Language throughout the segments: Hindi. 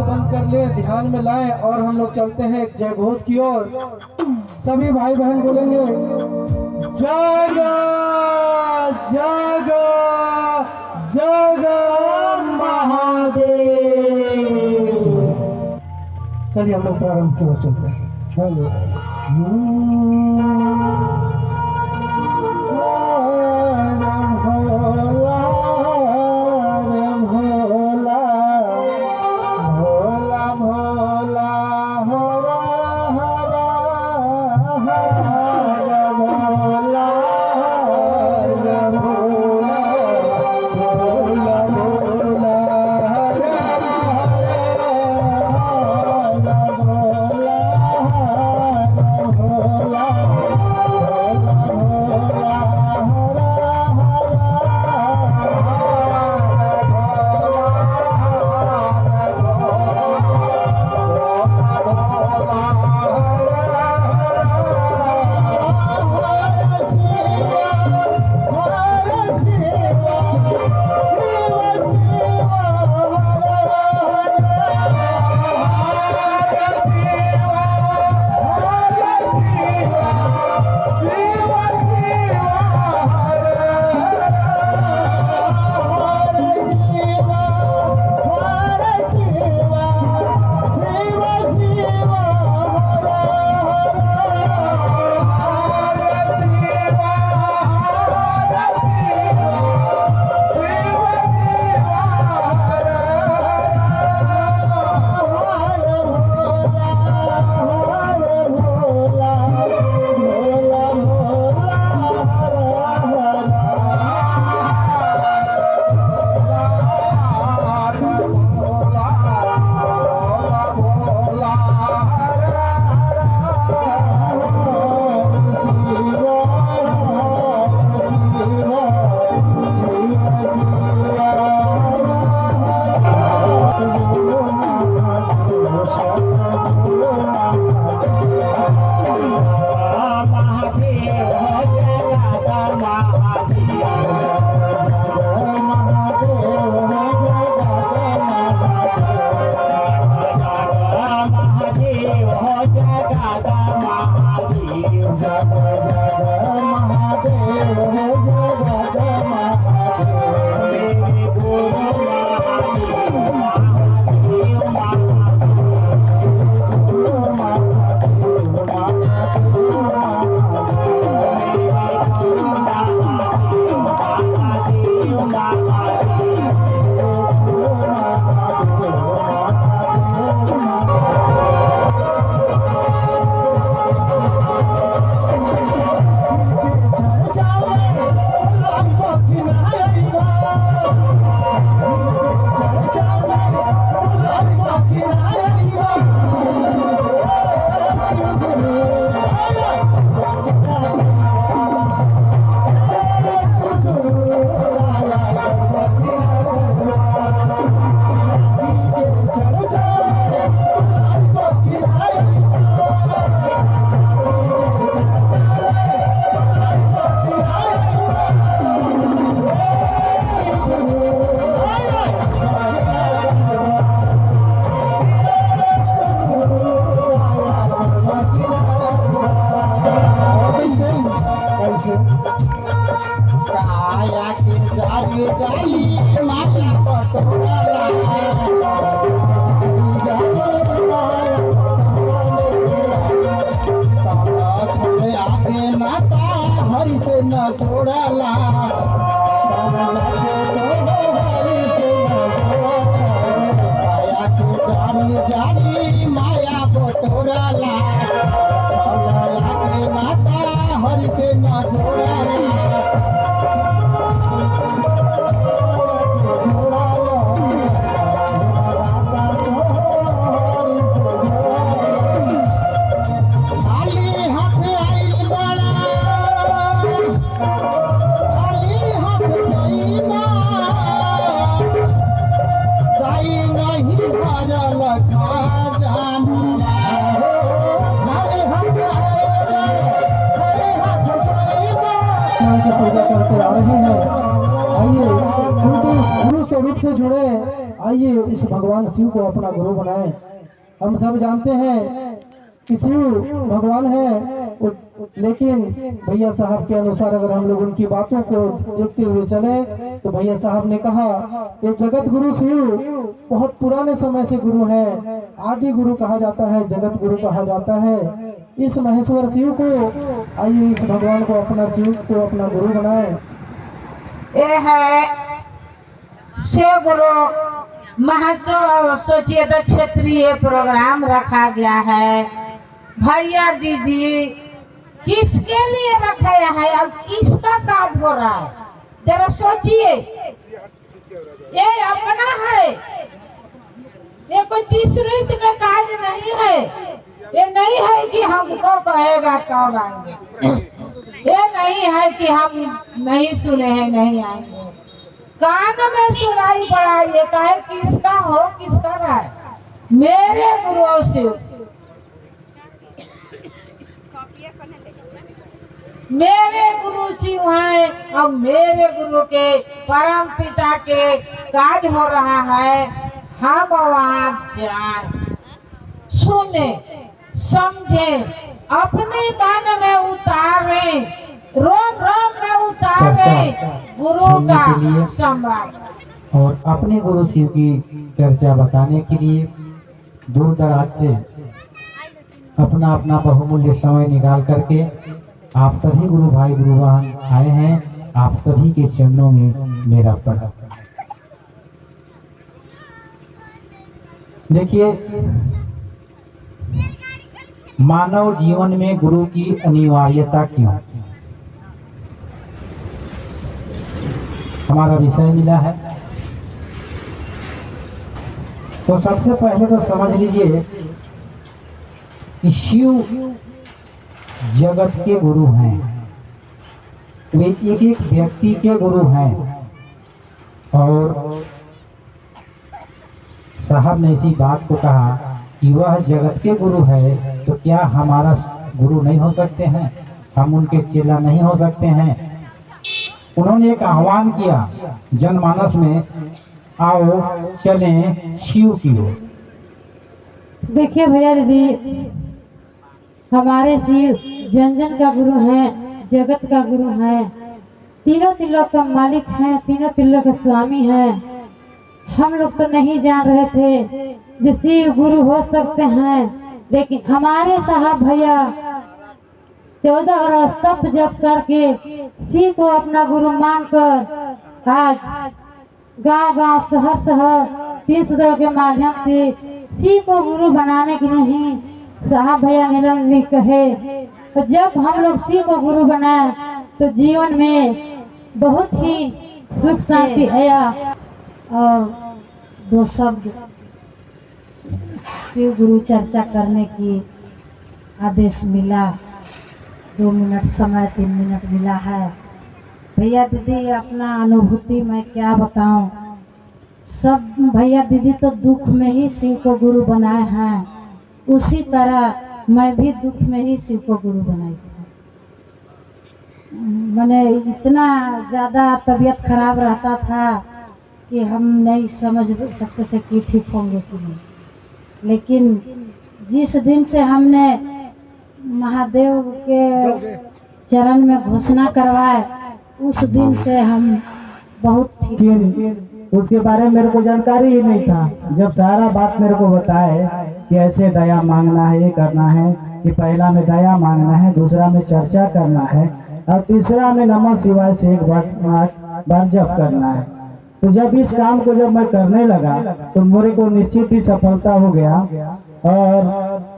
बंद कर ले, ध्यान में लाए और हम लोग चलते हैं एक जय घोष की ओर। सभी भाई बहन बोलेंगे जागा जागा जागा महादेव। चलिए हम लोग प्रारंभ की ओर चलते हैं। आइए इस भगवान शिव को अपना गुरु बनाएं। हम सब जानते हैं कि शिव भगवान है, लेकिन भैया साहब के अनुसार अगर हम लोग उनकी बातों को देखते हुए चले तो भैया साहब ने कहा ये जगत गुरु शिव बहुत पुराने समय से गुरु है, आदि गुरु कहा जाता है, जगत गुरु कहा जाता है। इस महेश्वर शिव को आइए इस भगवान को अपना शिव को अपना गुरु बनाए। ये है शिव गुरु महोत्सव सोचिए क्षेत्रीय प्रोग्राम रखा गया है। भैया दीदी किसके लिए रखाया है और किसका काज हो रहा है, जरा सोचिए। ये अपना है, ये कोई तीसरे का काज नहीं है। ये नहीं है कि हमको कहेगा कब आएंगे, ये नहीं है कि हम नहीं सुने हैं नहीं आएंगे। कान में सुनाई पड़ा, ये कहे किसका हो किसका रहा है। मेरे गुरु शिव, मेरे गुरु शिव हैं और मेरे गुरु के परम पिता के काज हो रहा है। हम वहाँ जाए, सुने, समझे, अपने मन में उतारे, रोम रोम में उतारे गुरु का संवाद। और अपने गुरु शिव की चर्चा बताने के लिए दूर दराज से अपना अपना बहुमूल्य समय निकाल करके आप सभी गुरु भाई गुरु बहन आए हैं। आप सभी के चरणों में मेरा प्रणाम। देखिए, मानव जीवन में गुरु की अनिवार्यता क्यों, हमारा विषय मिला है। तो सबसे पहले तो समझ लीजिए कि शिव जगत के गुरु हैं, वे एक एक व्यक्ति के गुरु हैं। और साहब ने इसी बात को कहा कि वह जगत के गुरु है, तो क्या हमारा गुरु नहीं हो सकते हैं, हम उनके चेला नहीं हो सकते हैं। उन्होंने एक आह्वान किया जनमानस में, आओ चलें शिव की ओर। देखिए भैया दीदी, हमारे शिव जन जन का गुरु है, जगत का गुरु है, तीनों तिलोक का मालिक है, तीनों तिलोक का स्वामी है। हम लोग तो नहीं जान रहे थे जो शिव गुरु हो सकते हैं, लेकिन हमारे साहब भैया 14 वर्ष तप जप करके शिव को अपना गुरु मानकर आज गांव गांव शहर शहर तीन सूत्रों के माध्यम से शिव को गुरु बनाने के लिए साहब भैया नीलम जी कहे। तो जब हम लोग शिव को गुरु बनाए तो जीवन में बहुत ही सुख शांति आया। और दो शब्द शिव गुरु चर्चा करने की आदेश मिला, 2 मिनट समय 3 मिनट मिला है। भैया दीदी अपना अनुभूति मैं क्या बताऊं, सब भैया दीदी तो दुख में ही शिव को गुरु बनाए हैं, उसी तरह मैं भी दुख में ही शिव को गुरु बनाई थी। मैंने इतना ज़्यादा तबीयत खराब रहता था कि हम नहीं समझ सकते थे कि ठीक होंगे कि नहीं। लेकिन जिस दिन से हमने महादेव के चरण में घोषणा करवाए, उस दिन से हम बहुत ठीक। उसके बारे में मेरे को जानकारी ही नहीं था। जब सारा बात मेरे को बताए कि ऐसे दया मांगना है, ये करना है, कि पहला में दया मांगना है, दूसरा में चर्चा करना है और तीसरा में नमः शिवाय से एक बार जप करना है। तो जब इस काम को जब मैं करने लगा तो मेरे को निश्चित ही सफलता हो गया। और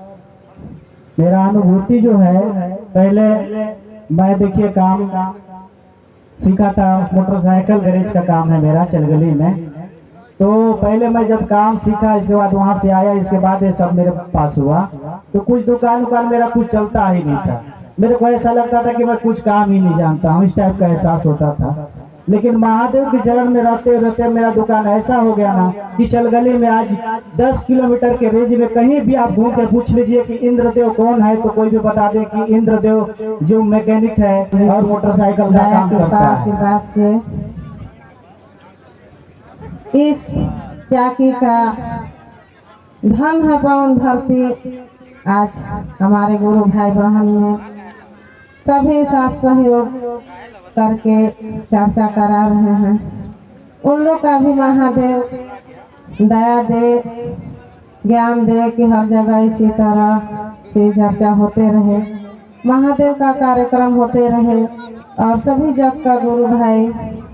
मेरा अनुभूति जो है, पहले मैं देखिए काम सीखा था, मोटरसाइकिल गैरेज का काम है मेरा चलगली में। तो पहले मैं जब काम सीखा, इसके बाद वहाँ से आया, इसके बाद ये सब मेरे पास हुआ। तो कुछ दुकान मेरा कुछ चलता ही नहीं था। मेरे को ऐसा लगता था कि मैं कुछ काम ही नहीं जानता हूँ, इस टाइप का एहसास होता था। लेकिन महादेव के चरण में रहते रहते मेरा दुकान ऐसा हो गया ना कि चलगली में आज 10 किलोमीटर के रेंज में कहीं भी आप घूम के पूछ लीजिए कि इंद्रदेव कौन है, तो कोई भी बता दे कि इंद्रदेव जो मैकेनिक है और मोटरसाइकिल का काम करता है। इस चाकी का धन है पवन धरती। आज हमारे गुरु भाई बहन ने सभी साथ सहयोग करके चर्चा करा रहे हैं। उन लोग का भी महादेव दया दे, ज्ञान दे कि हर जगह इसी तरह से चर्चा होते रहे, महादेव का कार्यक्रम होते रहे और सभी जग का गुरु भाई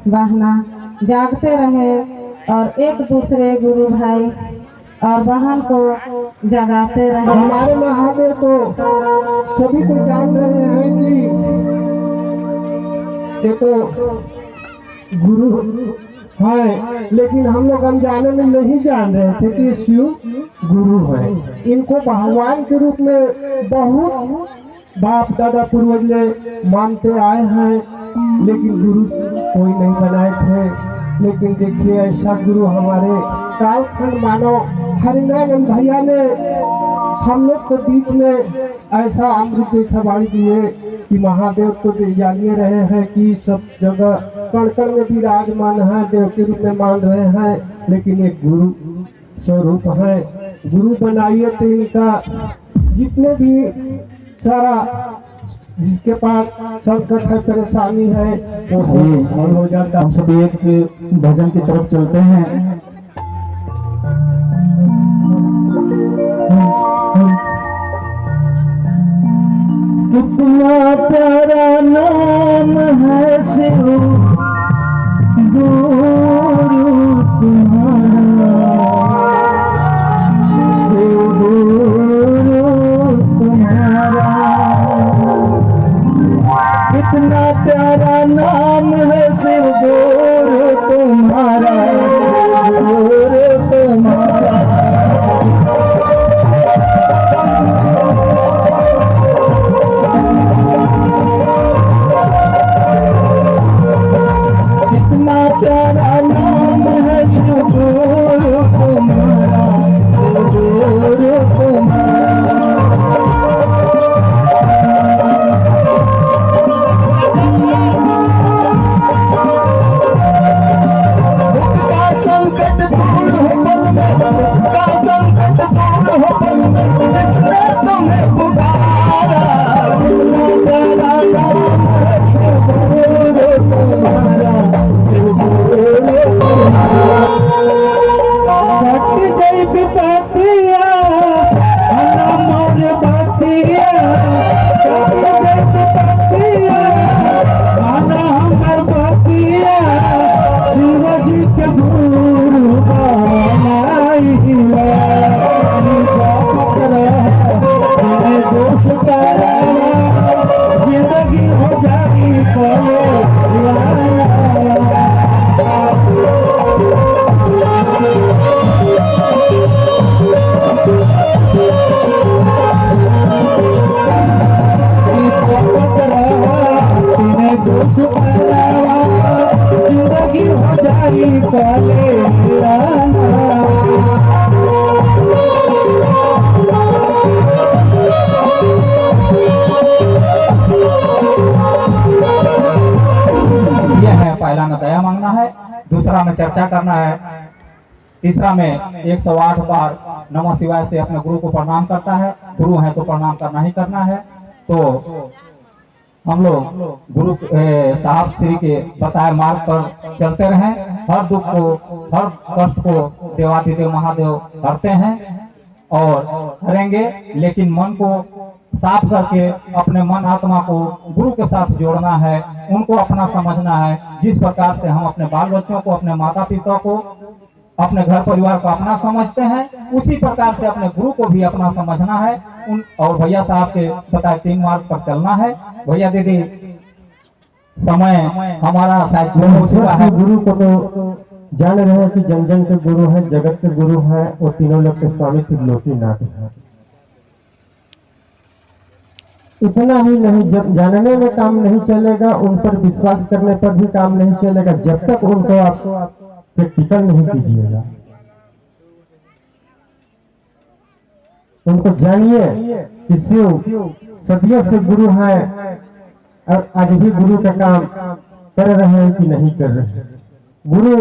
बहना जागते रहे और एक दूसरे गुरु भाई और बहन को जगाते रहे। हमारे महादेव तो सभी को जान रहे हैं कि देखो गुरु है, लेकिन हम लोग अनजाने में नहीं जान रहे थे कि शिव गुरु है। इनको भगवान के रूप में बहुत बाप दादा पूर्वज ने मानते आए हैं, लेकिन गुरु कोई नहीं बनाए थे। लेकिन देखिए ऐसा गुरु हमारे कालखंड मानव हरिनानंद भैया ने हम लोग के बीच में ऐसा अमृत जैसा वाणी दिए कि महादेव तो जानिए रहे हैं कि सब जगह कण कण में विराजमान है, देव के रूप में मान रहे हैं, लेकिन एक गुरु स्वरूप है। गुरु बनाइए तो इनका जितने भी सारा जिसके पास संकट है, परेशानी है, वो हल हो जाता। हम सभी एक भजन की तरफ चलते हैं। कितना प्यारा नाम है शिव गुरु तुम्हारा, शिव गुरु तुम्हारा। कितना प्यारा नाम है शिव गुरु तुम्हारा, शिव गुरु तुम्हारा। कितना प्यारा नाम है शिव गुरु तुम्हारा, शिव गुरु तुम्हारा। संकट दूर हो पल में, का संकट दूर हो पल में, जिसने तुम्हें पुकारा। कितना प्यारा नाम है शिव गुरु तुम्हारा, शिव गुरु तुम्हारा। कट गई विपत्तियाँ आना मोर बातिया, कट गई विपत्तियाँ आना हमर बातिया। शिवजी के गुरु बनाइला, पकड़ा तेरे दोस्त तारा, जिंदगी हो जाई कले तेरे दोस्त तारा, जिंदगी हो जाई कले यह है। पहला में दया मांगना है, दूसरा में चर्चा करना है, तीसरा में 108 बार नमः शिवाय से अपने गुरु को प्रणाम करता है। गुरु है तो प्रणाम करना ही करना है। तो हम लोग गुरु साहब श्री के बताए मार्ग पर चलते रहें। हर दुख को, हर कष्ट को देवाधिदेव महादेव करते हैं और करेंगे, लेकिन मन को साफ करके अपने मन आत्मा को गुरु के साथ जोड़ना है, उनको अपना समझना है। जिस प्रकार से हम अपने बाल बच्चों को, अपने माता पिता को, अपने घर परिवार को अपना समझते हैं, उसी प्रकार से अपने गुरु को भी अपना समझना है। और भैया साहब के बताए 3 मार्ग पर चलना है। भैया दीदी समय हमारा शायद गुरु को तो जान रहे हैं कि जन जन के गुरु है, जगत के गुरु है, और तीनों लोग के स्वामी त्रिलोकीनाथ है। इतना ही नहीं, जब जानने में काम नहीं चलेगा, उन पर विश्वास करने पर भी काम नहीं चलेगा, जब तक उनको आप प्रैक्टिकल नहीं कीजिएगा। उनको जानिए कि शिव सदियों से गुरु है और आज भी गुरु का काम कर रहे हैं कि नहीं कर रहे हैं। गुरु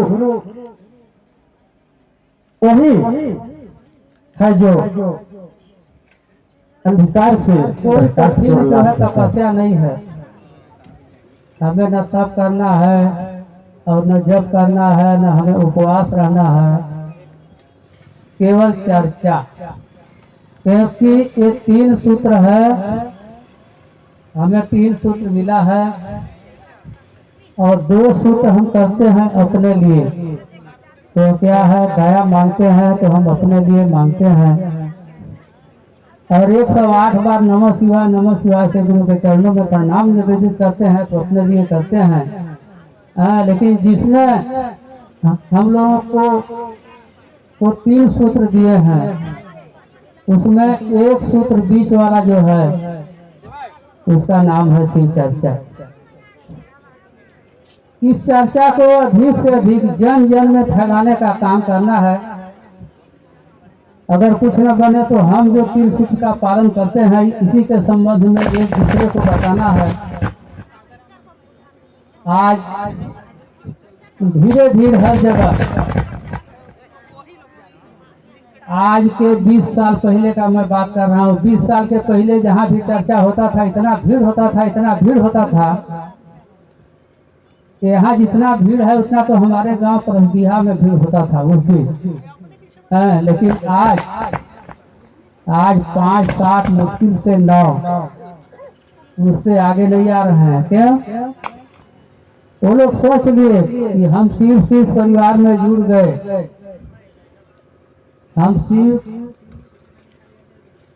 वही है जो अंधकार से कोई कठिन जो है तपस्या नहीं है। हमें न तप करना है और न जप करना है, न हमें उपवास रहना है, केवल चर्चा। क्योंकि ये 3 सूत्र है, हमें 3 सूत्र मिला है और 2 सूत्र हम करते हैं अपने लिए। तो क्या है, दया मांगते हैं तो हम अपने लिए मांगते हैं और 108 बार नमः शिवाय से गुरु के चरणों में प्रणाम निवेदित करते हैं तो अपने लिए करते हैं। लेकिन जिसने हम लोगों को वो 3 सूत्र दिए हैं, उसमें एक सूत्र बीच वाला जो है उसका नाम है शिव चर्चा। इस चर्चा को अधिक से अधिक जन जन में फैलाने का काम करना है। अगर कुछ न बने तो हम जो 3 सूत्र का पालन करते हैं इसी के संबंध में एक दूसरे को बताना है। आज धीरे धीरे हर जगह, आज के 20 साल पहले का मैं बात कर रहा हूँ, 20 साल के पहले जहाँ भी चर्चा होता था इतना भीड़ होता था कि यहाँ जितना भीड़ है उतना तो हमारे गांव परसदिया में भीड़ होता था उस दिन। लेकिन आज 5, 7 मुश्किल से 9, उससे आगे नहीं आ रहे हैं। क्यों? वो लोग सोच लिए कि हम शिव परिवार में जुड़ गए, हम शिव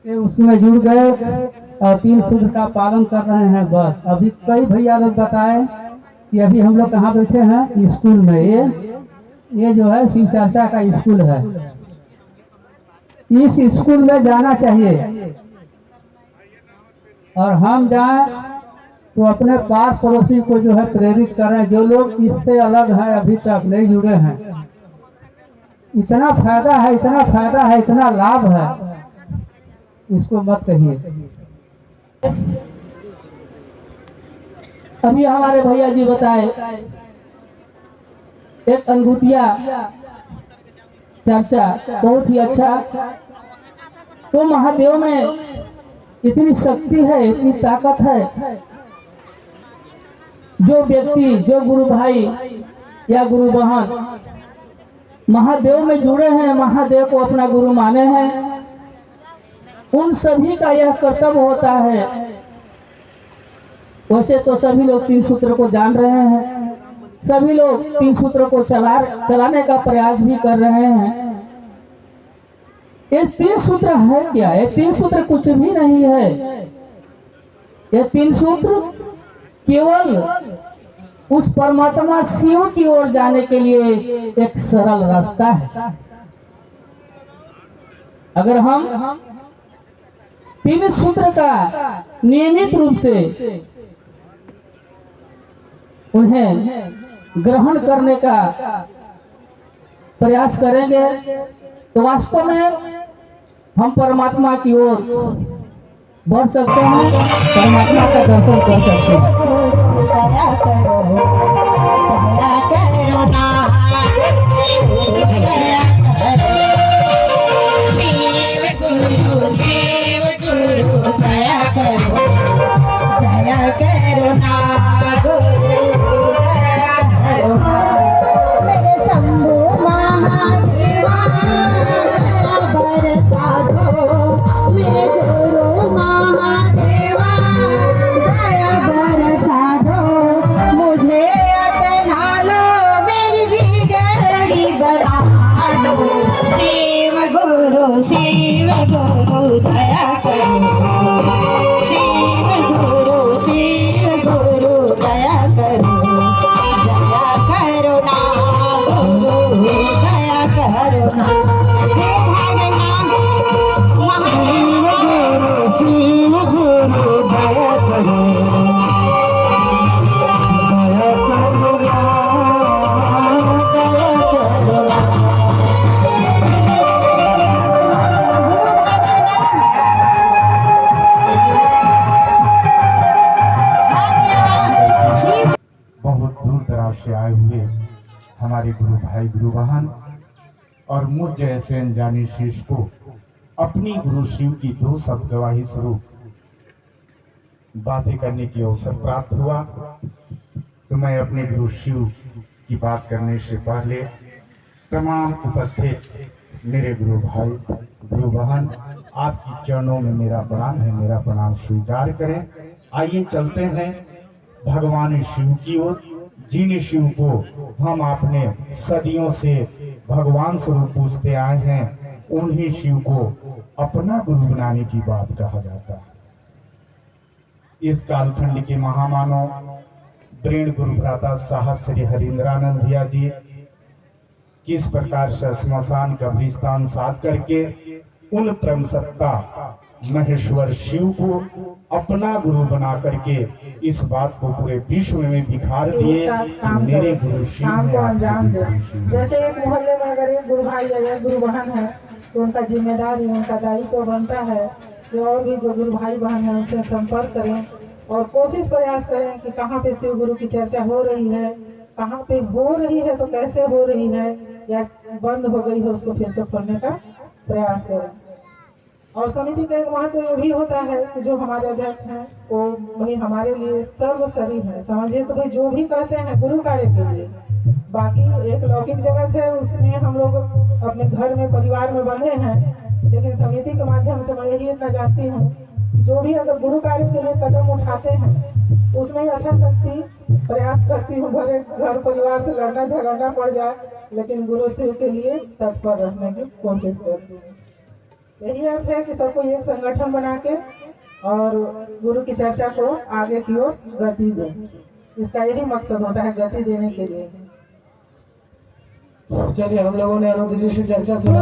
के उसमें जुड़ गए और 3 सूत्र का पालन कर रहे हैं बस। अभी कई भैया लोग बताए कि अभी हम लोग कहाँ बैठे हैं, स्कूल में। ये जो है शिव चर्चा का स्कूल है। इस स्कूल में जाना चाहिए और हम जाएं तो अपने पास पड़ोसी को जो है प्रेरित करें, जो लोग इससे अलग हैं, अभी तक नहीं जुड़े हैं। इतना फायदा है, इतना लाभ है, इसको मत कहिए। अभी हमारे भैया जी बताए एक अंगूठिया चर्चा बहुत ही अच्छा। तो महादेव में इतनी शक्ति है, इतनी ताकत है, जो व्यक्ति, जो गुरु भाई या गुरु बहन महादेव में जुड़े हैं, महादेव को अपना गुरु माने हैं, उन सभी का यह कर्तव्य होता है। वैसे तो सभी लोग 3 सूत्र को जान रहे हैं, सभी लोग 3 सूत्र को चलाने का प्रयास भी कर रहे हैं। ये 3 सूत्र है क्या? ये 3 सूत्र कुछ भी नहीं है। ये 3 सूत्र केवल उस परमात्मा शिव की ओर जाने के लिए एक सरल रास्ता है। अगर हम 3 सूत्र का नियमित रूप से उन्हें ग्रहण करने का प्रयास करेंगे तो वास्तव में हम परमात्मा की ओर बढ़ सकते हैं, परमात्मा का दर्शन कर सकते शिव गुरु दया करो, शिव गुरु दया करो, दया करो ना गुरु दया करो ना। शिव गुरु दया करो, दया करो ना, दया करो ना। बहुत दूर दराज से आए हुए हमारे गुरु भाई गुरु बहन और मुझ जैसे अनजाने शिष्य को अपनी गुरु शिव की 2 शब्द गवाही स्वरूप बातें करने की अवसर प्राप्त हुआ, तो मैं अपने गुरु शिव की बात करने से पहले तमाम उपस्थित मेरे गुरु भाई, गुरु बहन, आपकी चरणों में मेरा प्रणाम है, मेरा प्रणाम स्वीकार करें। आइए चलते हैं भगवान शिव की ओर, जिन शिव को हम अपने सदियों से भगवान स्वरूप पूजते आए हैं, उन्हीं शिव को अपना गुरु बनाने की बात कहा जाता है। इस कालखंड के महामानव ब्रेण गुरु भ्राता साहब श्री हरिंद्रानंद भैया जी किस प्रकार से स्मशान कब्रिस्तान साध करके उन परमसत्ता महेश्वर शिव को अपना गुरु बना करके इस बात को पूरे विश्व में बिखार दिए। मेरे गुरु शिव काम को अंजाम दे। जैसे हैं। एक मोहल्ले में अगर एक गुरु भाई या एक गुरु बहन है तो उनका जिम्मेदारी, उनका दायित्व तो बनता है कि और भी जो गुरु भाई बहन है उनसे संपर्क करें और कोशिश प्रयास करें कि कहाँ पे शिव गुरु की चर्चा हो रही है, कहाँ पे हो रही है तो कैसे हो रही है, या बंद हो गई है उसको फिर से खोलने का प्रयास करें। और समिति का एक महत्व ये भी होता है कि जो हमारे अध्यक्ष हैं वो भाई हमारे लिए सर्वसरी है, समझिए तो भाई जो भी कहते हैं गुरु कार्य के लिए। बाकी एक लौकिक जगत है, उसमें हम लोग अपने घर में परिवार में बंधे हैं, लेकिन समिति के माध्यम से मैं यही इतना जानती हूँ, जो भी अगर गुरु कार्य के लिए कदम उठाते हैं उसमें यथाशक्ति प्रयास करती हूँ, भले घर परिवार से लड़ना झगड़ना पड़ जाए, लेकिन गुरु शिव के लिए तत्पर रहने की कोशिश करती हूँ। यही अर्थ है कि सबको एक संगठन बना के और गुरु की चर्चा को आगे की ओर गति दें, इसका यही मकसद होता है, गति देने के लिए। चलिए हम लोगों ने अनुदिनी से चर्चा सुना।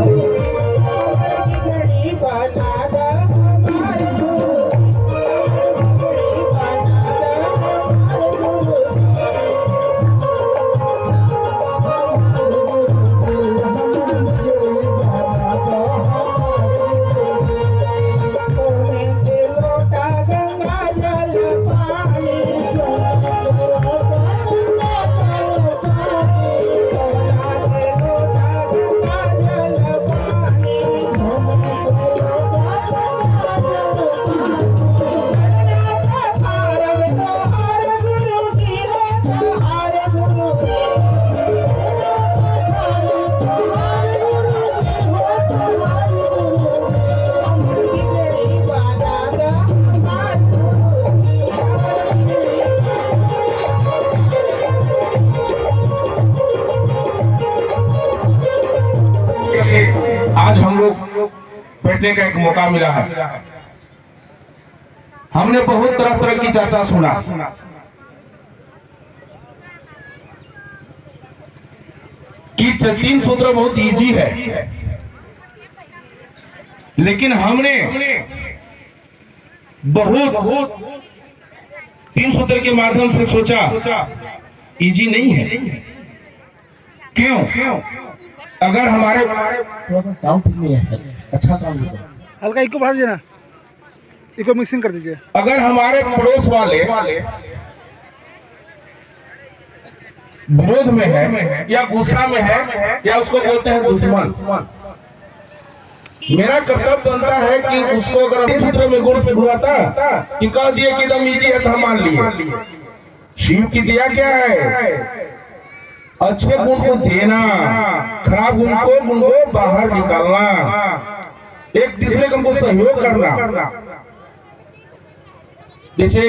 आज हम लोग बैठने का एक मौका मिला है। हमने बहुत तरह तरह की चर्चा सुना, कि 3 सूत्र बहुत इजी है, लेकिन हमने बहुत 3 सूत्र के माध्यम से सोचा इजी नहीं है। क्यों? अगर हमारे साउंड नहीं है, अच्छा साउंड हल्का इको बढ़ा दीजिए ना, इको मिक्सिंग कर दीजिए। अगर हमारे पड़ोस वाले विरोध में है या गुस्सा में है या उसको बोलते हैं दुश्मन, मेरा कर्तव्य बनता है कि उसको अगर सूत्र में गुण पे घुराता कि कह दिए कि एकदम इजी है तो हम मान लिए। शिव की दिया क्या है? अच्छे गुण को देना, खराब गुण को बाहर निकालना, एक दूसरे को सहयोग करना। जैसे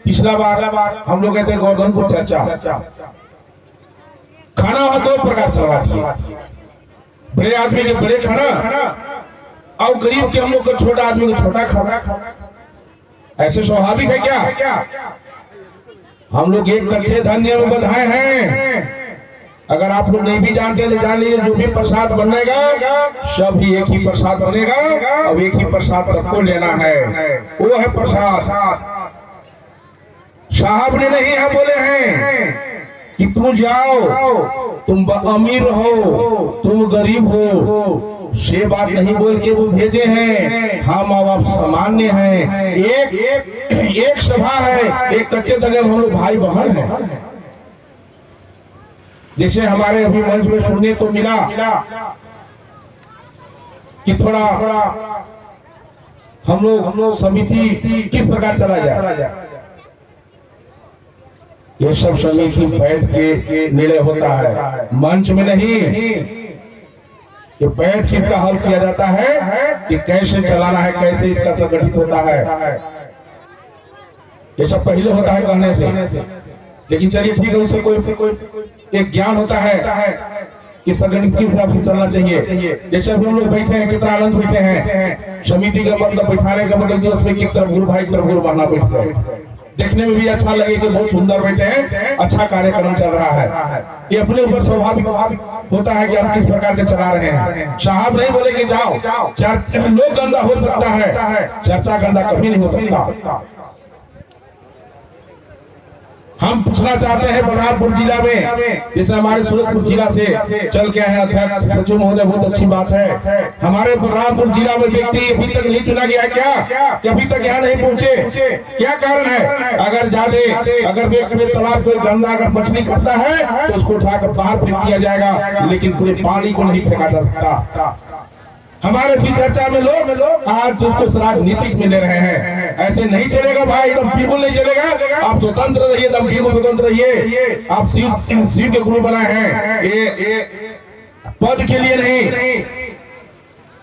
पिछला बार हम लोग कहते हैं गोवर्धनपुर चर्चा, खाना वहां 2 प्रकार चलवा दिए, बड़े आदमी के बड़े खाना और गरीब के हम लोग का छोटा आदमी को छोटा खाना। ऐसे स्वाभाविक है क्या? हम लोग एक कच्चे धान्य में बधाए हैं। अगर आप लोग नहीं भी जानते तो जान लीजिए, जो भी प्रसाद बनेगा सब ही एक ही प्रसाद बनेगा और एक ही प्रसाद सबको लेना है, वो है प्रसाद। साहब ने नहीं है बोले हैं कि तुम जाओ, तुम अमीर हो, तुम गरीब हो, से बात नहीं बोल के वो भेजे हैं। हम अब सामान्य हैं, एक सभा है, एक कच्चे दले हम लोग भाई बहन हैं। जैसे हमारे अभी मंच में सुनने को मिला कि थोड़ा हम लोग समिति किस प्रकार चला जाए, ये सब समिति बैठ के निर्णय होता है, मंच में नहीं। ये बैठ के इसका हल किया जाता है कि कैसे चलाना है, कैसे इसका संगठित होता है। ये सब पहले होता है कहने से, लेकिन चलिए ठीक है, उससे कोई एक ज्ञान होता है कि संगठित किस हिसाब से चलना चाहिए। जैसे हम लोग बैठे हैं, कितना आनंद बैठे हैं। समिति का मतलब बैठाने का मतलब उसमें किस तरफ गुरु भाई की तरफ गुरु बना बैठे हैं, देखने में भी अच्छा लगे कि बहुत सुंदर बैठे हैं, अच्छा कार्यक्रम चल रहा है। ये अपने ऊपर स्वाभाविक होता है कि हम किस प्रकार से चला रहे हैं। साहब नहीं बोले कि जाओ, लोग गंदा हो सकता है, चर्चा गंदा कभी नहीं हो सकता। हम पूछना चाहते हैं बलरामपुर जिला में, जैसे हमारे सूरजपुर जिला से चल के आए अध्यक्ष सचिव महोदय, बहुत अच्छी बात है। हमारे बलरामपुर जिला में व्यक्ति अभी तक नहीं चुना गया क्या, कि अभी तक यहाँ नहीं पहुँचे, क्या कारण है? अगर व्यक्ति में तालाब कोई गंदा अगर मछली खाता है तो उसको उठाकर बाहर फेंक दिया जाएगा, लेकिन पूरे पानी को नहीं फेंका जा सकता। हमारे इसी चर्चा में लोग आज उसको राजनीतिक में ले रहे हैं। ऐसे नहीं चलेगा भाई, एकदम बिल्कुल नहीं चलेगा। आप स्वतंत्र रहिए, एकदम बिल्कुल स्वतंत्र रहिए। आप शिव के गुरु बनाए हैं, ये पद के लिए नहीं।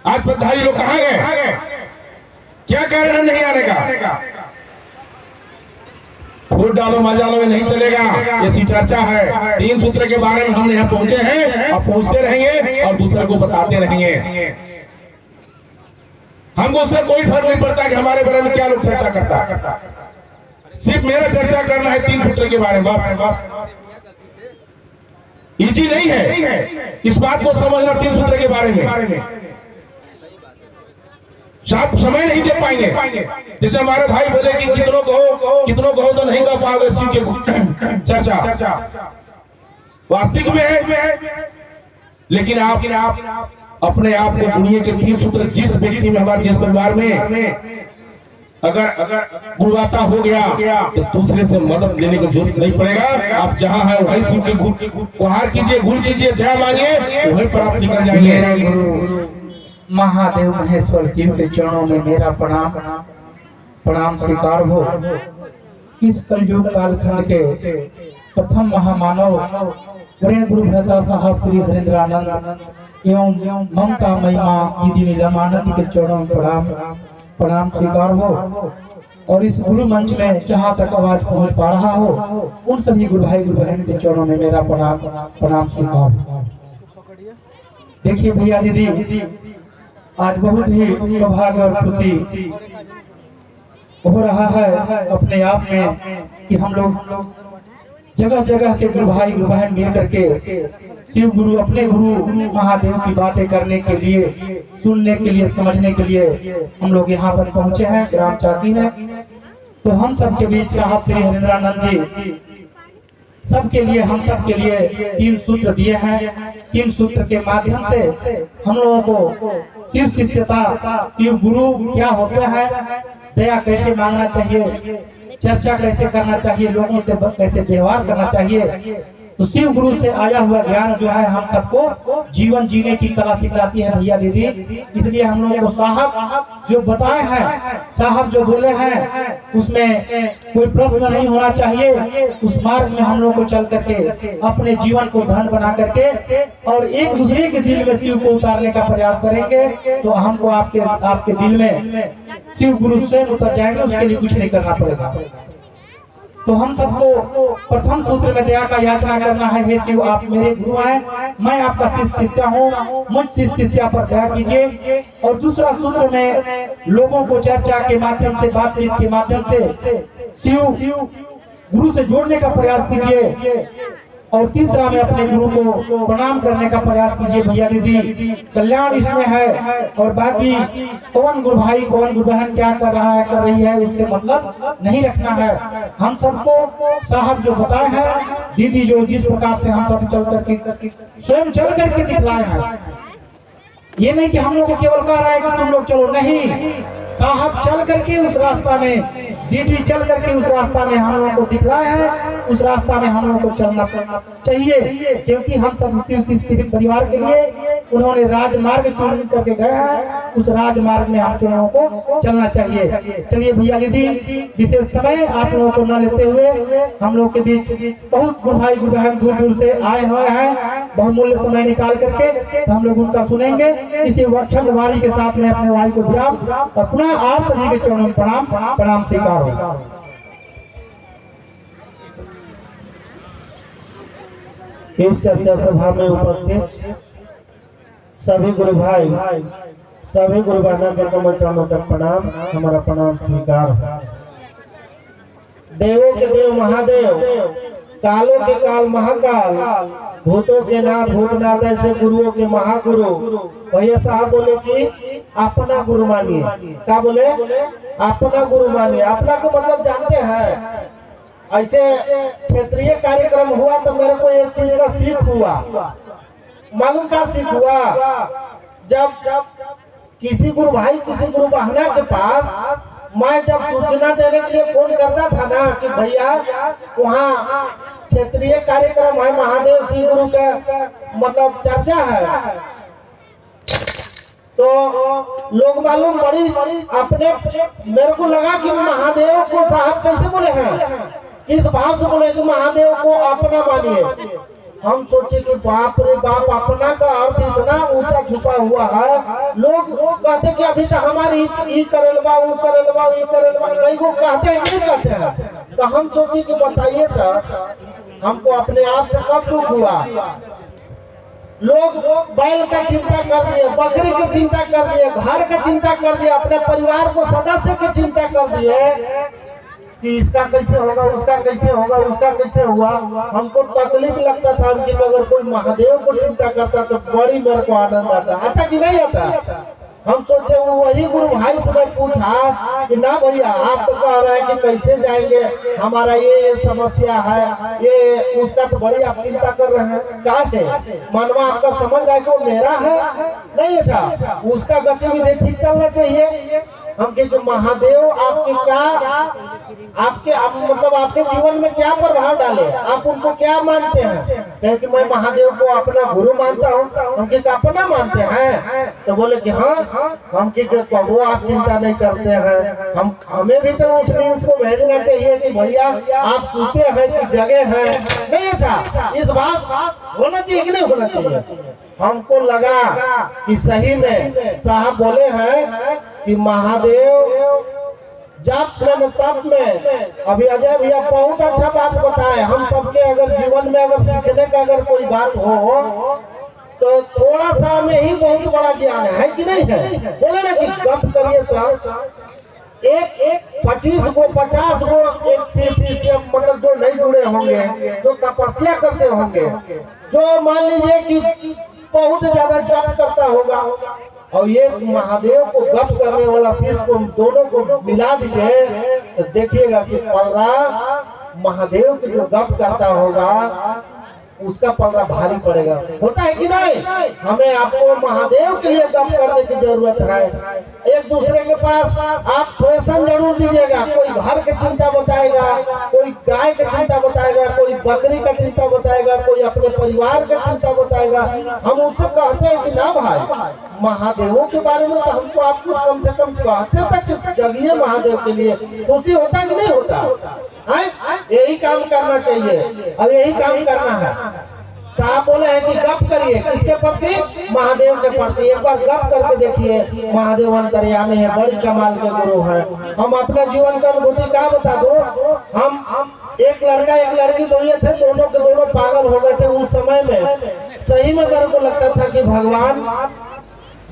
आज पदधारी लोग कहाँ गए, क्या कारण है नहीं आने का? फूट डालो मजालो में नहीं चलेगा, ऐसी चर्चा है। 3 सूत्र के बारे में हम यहाँ पहुंचे हैं, अब पहुंचते रहेंगे और दूसरे को बताते रहेंगे। हमको उससे कोई फर्क नहीं पड़ता कि हमारे बारे में क्या लोग चर्चा करता है। सिर्फ मेरा चर्चा करना है 3 सूत्र के बारे में, बस। इजी नहीं है इस बात को समझना 3 सूत्र के बारे में। आप समय नहीं दे पाएंगे। जैसे हमारे भाई बोले कि कितनों कहो तो नहीं कर पाओगे शिव के चर्चा, वास्तविक में है। लेकिन आप अपने आप को दुनिया के 3 सूत्र, जिस व्यक्ति में, हमारे जिस परिवार में अगर गुरुवाता हो गया तो दूसरे से मदद लेने की जरूरत नहीं पड़ेगा। आप जहां है वहीं शिव के गुहार कीजिए, गुण कीजिए, दया मांगिए, वहीं पर आप निकल जाएंगे। गुरु महादेव महेश्वर शिव के चरणों में मेरा प्रणाम स्वीकार हो। इस कलयुग कालखंड के प्रथम महामानव प्रेम गुरु भ्राता साहब श्री हरेंद्रानंद एवं ममता महिमा दीदी नीलमानंद के चरणों में प्रणाम स्वीकार हो। और इस गुरु मंच में जहाँ तक आवाज पहुँच पा रहा हो, उन सभी गुरु भाई गुरु बहन के चरणों में मेरा प्रणाम स्वीकार हो। देखिए भैया दीदी, आज बहुत ही सौभाग्य और खुशी हो रहा है अपने आप में कि हम लोग जगह जगह के गुरु भाई गुरु बहन मिल करके शिव गुरु, अपने गुरु महादेव की बातें करने के लिए, सुनने के लिए, समझने के लिए हम लोग यहाँ पर पहुँचे हैं ग्राम चाकी में। तो हम सबके बीच साहब श्री हरेंद्रानंद जी सबके लिए, हम सबके लिए 3 सूत्र दिए हैं। 3 सूत्र के माध्यम से हम लोगों को शिव शिष्यता, शिव गुरु क्या होते हैं, दया कैसे मांगना चाहिए, चर्चा कैसे करना चाहिए, लोगों से कैसे व्यवहार करना चाहिए। तो शिव गुरु से आया हुआ ज्ञान जो है हम सबको जीवन जीने की कला सिखाती है भैया दीदी। इसलिए हम लोगों को साहब जो बताए हैं, साहब जो बोले हैं, उसमें कोई प्रश्न नहीं होना चाहिए। उस मार्ग में हम लोग को चल करके अपने जीवन को धन बना करके और एक दूसरे के दिल में शिव को उतारने का प्रयास करेंगे तो हमको आपके दिल में शिव गुरु स्वयं उतर जाएंगे, उसके लिए कुछ नहीं करना पड़ेगा। तो हम सबको प्रथम सूत्र में दया का याचना करना है। हे शिव, आप मेरे गुरु हैं, मैं आपका शिष्य हूँ, मुझ शिष्या पर दया कीजिए। और दूसरा सूत्र में लोगों को चर्चा के माध्यम से, बातचीत के माध्यम से शिव गुरु से जोड़ने का प्रयास कीजिए। और तीसरा में अपने गुरु को प्रणाम करने का प्रयास कीजिए भैया दीदी। कल्याण इसमें है और बाकी कौन गुरु भाई कौन गुरु बहन क्या कर रहा है कर रही है उससे मतलब नहीं रखना है। हम सबको साहब जो बताए हैं, दीदी जो जिस प्रकार से हम सब चल करके स्वयं चल करके दिखलाए हैं, ये नहीं कि हम लोग को केवल कह रहा है कि तुम लोग चलो, नहीं, साहब चल करके उस रास्ता में, दीदी चल करके उस रास्ता में हम लोगों को दिखलाया है, उस रास्ता में हम लोगों को चलना चाहिए, क्योंकि हम सब उसी परिवार के लिए उन्होंने राजमार्ग चुन करके गया है, उस राजमार्ग में हम लोगों को चलना चाहिए। चलिए भैया दीदी, विशेष समय आप लोगों को न लेते हुए हम लोग के बीच बहुत गुरु भाई गुरु बहन दूर दूर से आए हुए हैं, बहुमूल्य समय निकाल करके तो हम लोग उनका सुनेंगे। इसी वक्षण वाणी के साथ में अपने भाई को विराम और पुनः आप सभी के चरणों में प्रणाम स्वीकार हो। इस चर्चा सभा में उपस्थित सभी गुरु भाई, सभी गुरु बहनों के कमल चरणों तक प्रणाम, हमारा प्रणाम स्वीकार हो। देवों के देव महादेव, कालों के काल महाकाल, भूतों के नाथ भूतनाथ, ऐसे गुरुओं के महागुरु भैया साहब बोले कि अपना गुरु मानिए। क्या बोले? अपना गुरु मानिए। अपना को मतलब जानते हैं, ऐसे क्षेत्रीय कार्यक्रम हुआ तो मेरे को एक चीज का सीख हुआ। मालूम का सीख हुआ? जब किसी गुरु भाई किसी गुरु बहना के पास मैं जब सूचना देने के लिए फोन करता था ना कि भैया वहाँ क्षेत्रीय कार्यक्रम है, महादेव श्री गुरु का मतलब चर्चा है, तो लोग मालूम बड़ी अपने, मेरे को लगा कि महादेव को साहब कैसे बोले हैं, इस भाव से बोले कि महादेव को अपना मानिए। हम सोचे कि बाप रे बाप, अपना का अर्थ इतना ऊंचा छुपा हुआ है। लोग कहते कि अभी तक हमारी ये करेलवा वो करेलवा ये करेलवा, कई को कहते हैं कि नहीं कहते हैं। तो हम सोचे कि बताइए तो हमको अपने आप से कब दुख हुआ। लोग बैल का चिंता कर दिए, बकरी की चिंता कर दिए, घर का चिंता कर दिए, अपने परिवार को सदस्य की चिंता कर दिए कि इसका कैसे होगा, उसका कैसे होगा, उसका कैसे हुआ। हमको तकलीफ लगता था कि अगर कोई महादेव को चिंता करता तो बड़ी मेरे को आनंद आता कि नहीं आता। हम सोचे वो वही गुरु भाई से मैं पूछा कि ना भैया आप तो कह रहे हैं कि कैसे जाएंगे, हमारा ये समस्या है, ये उसका तो बड़ी आप चिंता कर रहे हैं। क्या है मनवा आपका समझ रहा है कि वो मेरा है नहीं, अच्छा उसका गतिविधि ठीक चलना चाहिए। हम कहते महादेव आपके क्या, आपके मतलब आपके जीवन में क्या प्रभाव डाले, आप उनको क्या मानते हैं? कहे कि मैं महादेव को अपना गुरु मानता हूँ। हम के अपना मानते हैं? तो बोले कि हाँ। हम के वो आप चिंता नहीं करते हैं, हम हमें भी तो उस न्यूज को भेजना चाहिए कि भैया आप सूते हैं कि जगह है नहीं। अच्छा इस बात होना चाहिए कि नहीं होना चाहिए? हमको लगा कि सही में साहब बोले हैं कि महादेव जप में तप में। अभी अजय भैया बहुत अच्छा बात बताए। हम सबके अगर जीवन में अगर सीखने का अगर कोई बात हो तो थोड़ा सा में ही बहुत बड़ा ज्ञान है कि नहीं है? बोले ना कि गप करिए तो एक 25 को 50 को एक से मतलब जो नहीं जुड़े होंगे, जो तपस्या करते होंगे, जो मान लीजिए कि बहुत ज्यादा जप करता होगा, और ये महादेव को गप करने वाला शिष्य को दोनों को मिला दीजिए तो देखिएगा कि पलरा महादेव के जो गप करता होगा उसका पलरा भारी पड़ेगा। होता है कि नहीं? हमें आपको महादेव के लिए गप करने की जरूरत है। एक दूसरे के पास आप क्वेश्चन जरूर दीजिएगा। कोई घर की चिंता बताएगा, कोई गाय की चिंता बताएगा, कोई बकरी का चिंता बताएगा, कोई अपने परिवार का चिंता बताएगा। हम उससे कहते हैं कि ना भाई महादेवों के बारे में तो हमको आप कुछ कम से कम कहते तक जगिए महादेव के लिए। खुशी होता कि नहीं होता है? यही काम करना चाहिए। अब यही काम करना है। साहब बोले हैं कि गप करिए किसके प्रति? महादेव के प्रति। एक बार गप करके देखिए, महादेव अंतर्यामी है, बड़ी कमाल के गुरु हैं। हम अपने जीवन का अनुभूति क्या बता दो। हम एक लड़का एक लड़की दोनों थे, दोनों के दोनों पागल हो गए थे। उस समय में सही में मेरे को लगता था कि भगवान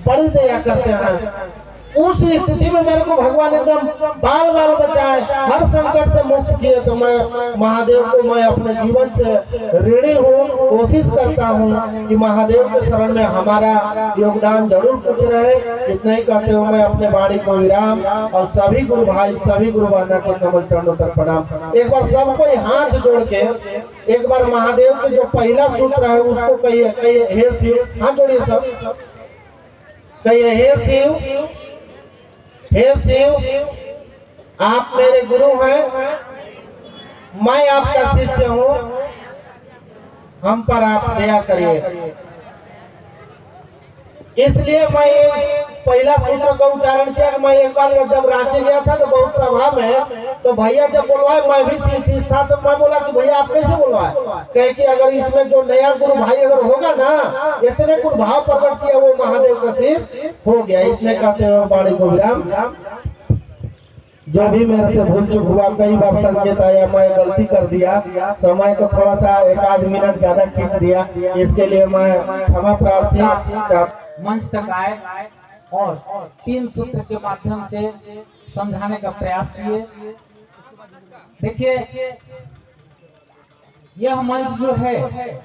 बड़ी दया करते हैं। उस स्थिति में मेरे को भगवान एकदम बाल बाल बचाए, हर संकट से मुक्त किए। तो मैं महादेव को मैं अपने जीवन से ऋणी हूँ। कोशिश करता हूँ कि महादेव के शरण में हमारा योगदान जरूर कुछ रहे। इतना ही कहते हुए मैं अपने वाणी को विराम और सभी गुरु भाई सभी गुरु बहना के कमल चरणों तक प्रणाम। एक बार सबको हाथ जोड़ के एक बार महादेव के जो पहला सूत्र है उसको कहिए, कहिए हे शिव। हाथ जोड़िए सब, कहिए हे शिव हे शिव, आप मेरे गुरु हैं, मैं आपका शिष्य हूँ, हम पर आप दया करिए। इसलिए मैं ये पहला सूत्र का उच्चारण किया कि मैं एक बार जब रांची गया था तो बहुत सभा में, तो भैया जब बुलवाए मैं भी शिव था, तो मैं बोला कि भैया आप कैसे बुलवाए, कहे कि अगर इसमें जो नया गुरु भाई अगर होगा ना, इतने कुछ भाव प्रकट किया वो महादेव का शिष्य हो गया। इतने कहते हुए वाणी को विराम। जो भी मेरे से भूल चूक हुआ, कई बार संकेत आया, मैं गलती कर दिया, समय को थोड़ा सा 1 आध मिनट ज्यादा खींच दिया, इसके लिए मैं क्षमा प्रार्थी। मंच तक आए और 3 सूत्र के माध्यम से समझाने का प्रयास किए। देखिए, यह मंच जो है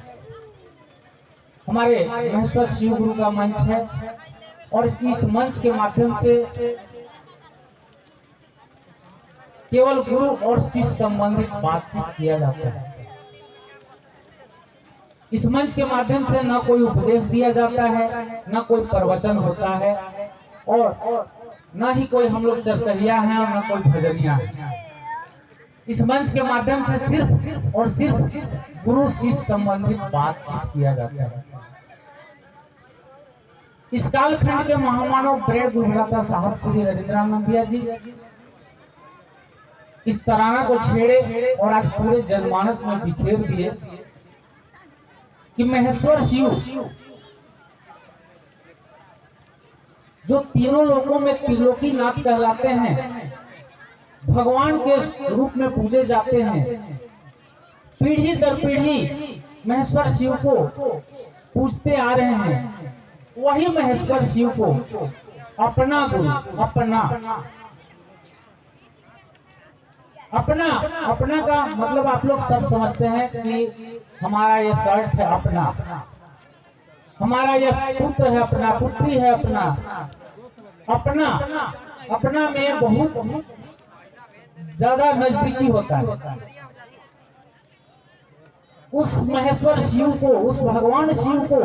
हमारे महेश्वर शिव गुरु का मंच है और इस मंच के माध्यम से केवल गुरु और शिष्य संबंधित बातचीत किया जाता है। इस मंच के माध्यम से न कोई उपदेश दिया जाता है, न कोई प्रवचन होता है और न ही कोई हम लोग चर्चहिया हैं और न कोई भजनिया है। इस मंच के माध्यम से सिर्फ और सिर्फ गुरु शिष्य संबंधित बातचीत किया जाता है। इस कालखंड के महामानव प्रेम गुरुभ्राता साहब श्री हरिंद्रानंदिया जी इस तराना को छेड़े और आज पूरे जनमानस में बिखेर दिए कि महेश्वर शिव जो तीनों लोकों में त्रिलोकी नाथ कहलाते हैं, भगवान के रूप में पूजे जाते हैं, पीढ़ी दर पीढ़ी महेश्वर शिव को पूजते आ रहे हैं, वही महेश्वर शिव को अपना गुरु अपना का मतलब आप लोग सब समझते हैं कि हमारा ये शर्ट है अपना, हमारा ये पुत्र है अपना, पुत्री है अपना में बहुत ज्यादा नजदीकी होता है। उस महेश्वर शिव को, उस भगवान शिव को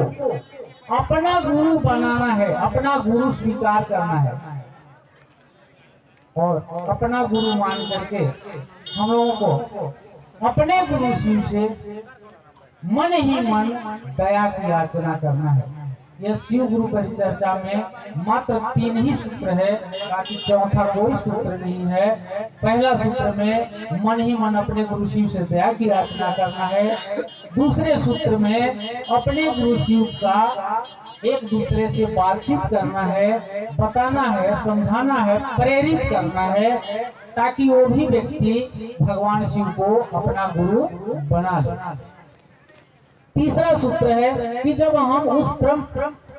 अपना गुरु बनाना है, अपना गुरु स्वीकार करना है और अपना गुरु मान करके हम लोगों को अपने गुरु शिव से मन ही मन दया की याचना करना है। यह शिव गुरु परिचर्चा में मात्र 3 ही सूत्र है, बाकी चौथा कोई सूत्र नहीं है। पहला सूत्र में मन ही मन अपने गुरु शिव से दया की याचना करना है। दूसरे सूत्र में अपने गुरु शिव का एक दूसरे से बातचीत करना है, बताना है, समझाना है, प्रेरित करना है, ताकि वो भी व्यक्ति भगवान शिव को अपना गुरु बना ले। तीसरा सूत्र है कि जब हम उस परम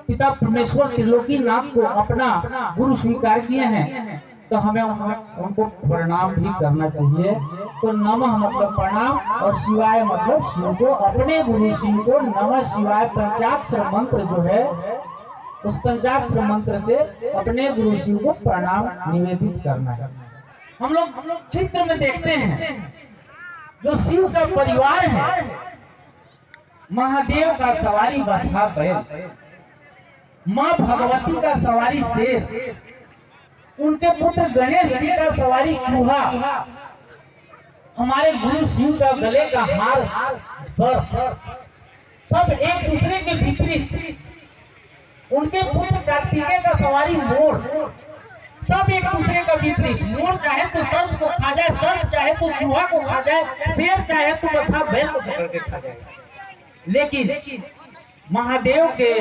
पिता परमेश्वर त्रिलोकी नाथ को अपना गुरु स्वीकार किए हैं तो हमें उनको प्रणाम भी करना चाहिए। तो नमः मतलब प्रणाम और शिवाय मतलब शिव को, अपने गुरु शिव को नमः शिवाय पंचाक्षर मंत्र जो है उस पंचाक्षर मंत्र से अपने गुरु शिव को प्रणाम निवेदित करना है। हम लोग चित्र में देखते हैं जो शिव का परिवार है, महादेव का सवारी बसहा बैल, माँ भगवती का सवारी शेर, उनके पुत्र गणेश जी का सवारी चूहा, हमारे गुरु शिव का गले का हार सर्प, सब एक दूसरे के विपरीत। उनके पुत्र कार्तिकेय का सवारी मोर, सब एक दूसरे का विपरीत। मोर चाहे तो सर्प को खा जाए, सर्प चाहे तो चूहा को खा जाए, शेर चाहे तो बसहा बैल को पकड़ के खा जाए। लेकिन महादेव के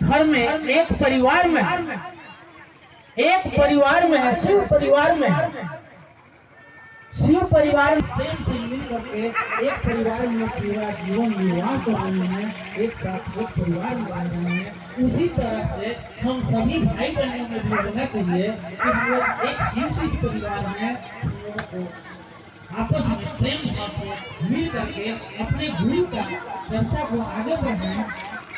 घर में एक परिवार में है, शिव परिवार में है। शिव परिवार प्रेम से मिल करके एक परिवार में पूरा जीवन निर्वाह कर रहे हैं, एक साथ एक परिवार में रह रहे हैं। उसी तरह से हम सभी भाई बहनों में भी होना चाहिए कि हम लोग एक शिव शिष्य परिवार में हम लोगों को आपस में प्रेम भाव से मिल करके अपने गुरु का चर्चा को आगे बढ़ाएं।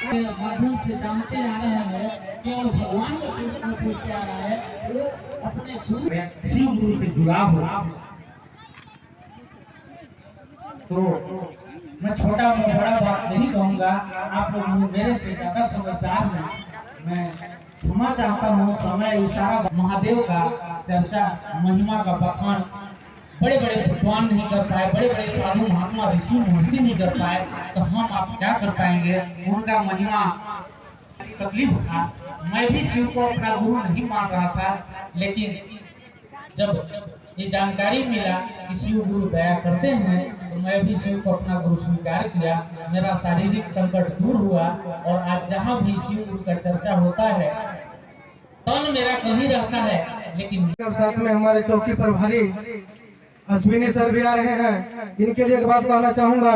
माध्यम से जानते आ रहे हैं केवल भगवान का कृष्ण पूछते आ रहा है, वो अपने गुरु शिव गुरु से जुड़ा हुआ। तो मैं छोटा बड़ा बात नहीं कहूँगा, आप लोग मेरे से ज्यादा समझदार हैं। मैं क्षमा चाहता हूँ। समय इशारा महादेव का चर्चा महिमा का बखान बड़े बड़े विद्वान नहीं कर पाए, बड़े बड़े साधु महात्मा ऋषि महर्षि नहीं कर पाए, तो हम आप क्या कर पाएंगे। उनका महिमा तकलीफ था। मैं भी शिव को अपना गुरु नहीं मान रहा था, लेकिन जब ये जानकारी मिला कि शिव गुरु दया करते हैं तो मैं भी शिव को अपना गुरु स्वीकार किया। मेरा शारीरिक संकट दूर हुआ और आज जहाँ भी शिव गुरु का चर्चा होता है तन मेरा कहीं रहता है, लेकिन और साथ में हमारे चौकी प्रभारी अश्विनी सर भी आ रहे हैं। इनके लिए एक बात कहना चाहूंगा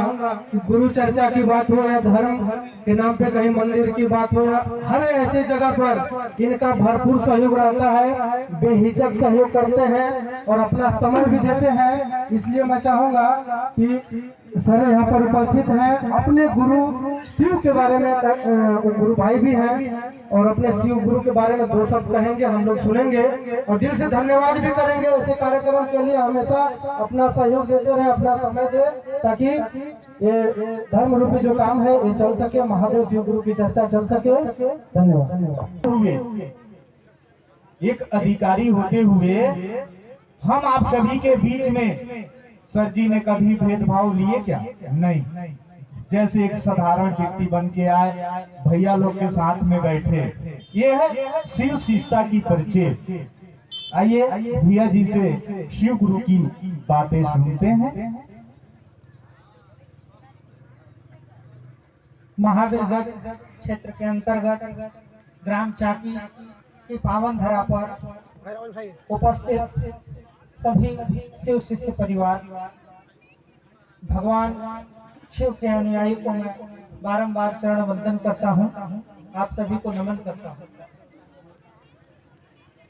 कि गुरु चर्चा की बात हो या धर्म के नाम पे कहीं मंदिर की बात हो या हर ऐसे जगह पर इनका भरपूर सहयोग रहता है, बेहिचक सहयोग करते हैं और अपना समय भी देते हैं। इसलिए मैं चाहूंगा कि सर यहाँ पर उपस्थित हैं, अपने गुरु शिव के बारे में गुरु भाई भी हैं और अपने शिव गुरु के बारे में 2 शब्द कहेंगे, हम लोग सुनेंगे और दिल से धन्यवाद भी करेंगे। ऐसे कार्यक्रम के लिए हमेशा अपना सहयोग देते रहे, अपना समय दे, ताकि ये धर्म रूपी जो काम है ये चल सके, महादेव शिव गुरु की चर्चा चल सके। धन्यवाद। एक अधिकारी होते हुए हम आप सभी के बीच में सर जी ने कभी भेदभाव लिए क्या? नहीं। जैसे एक साधारण व्यक्ति बन के आए, भैया लोग के साथ में बैठे, ये है शिव शिष्टता की परिचय। आइए भैया जी से शिव गुरु की बातें सुनते हैं। महावीरगंज क्षेत्र के अंतर्गत ग्राम चाकी की पावन धरा पर उपस्थित सभी शिव शिष्य परिवार, भगवान शिव के अनुयायी को मैं बारंबार चरण वंदन करता हूं। आप सभी को नमन करता हूं।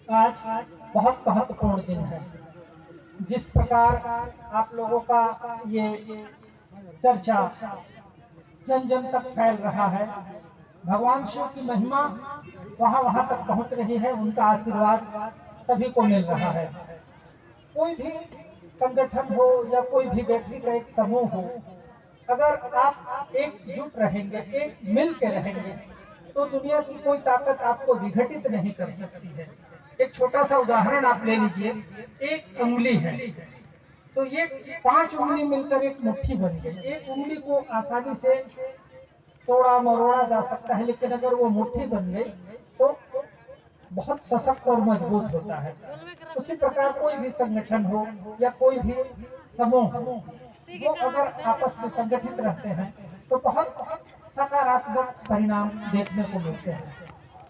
आज बहुत महत्वपूर्ण दिन है। जिस प्रकार आप लोगों का ये चर्चा जन जन तक फैल रहा है, भगवान शिव की महिमा वहां तक पहुंच रही है, उनका आशीर्वाद सभी को मिल रहा है। कोई भी संगठन हो या कोई भी व्यक्ति का एक समूह हो, अगर आप एकजुट रहेंगे, एक मिल के रहेंगे, तो दुनिया की कोई ताकत आपको विघटित नहीं कर सकती है। एक छोटा सा उदाहरण आप ले लीजिए, एक उंगली है तो ये 5 उंगली मिलकर एक मुट्ठी बन गई। एक उंगली को आसानी से तोड़ा मरोड़ा जा सकता है, लेकिन अगर वो मुट्ठी बन गई तो बहुत सशक्त और मजबूत होता है। उसी प्रकार कोई भी संगठन हो या कोई भी समूह हो, वो अगर आपस में संगठित रहते हैं तो बहुत सकारात्मक परिणाम देखने को मिलते हैं।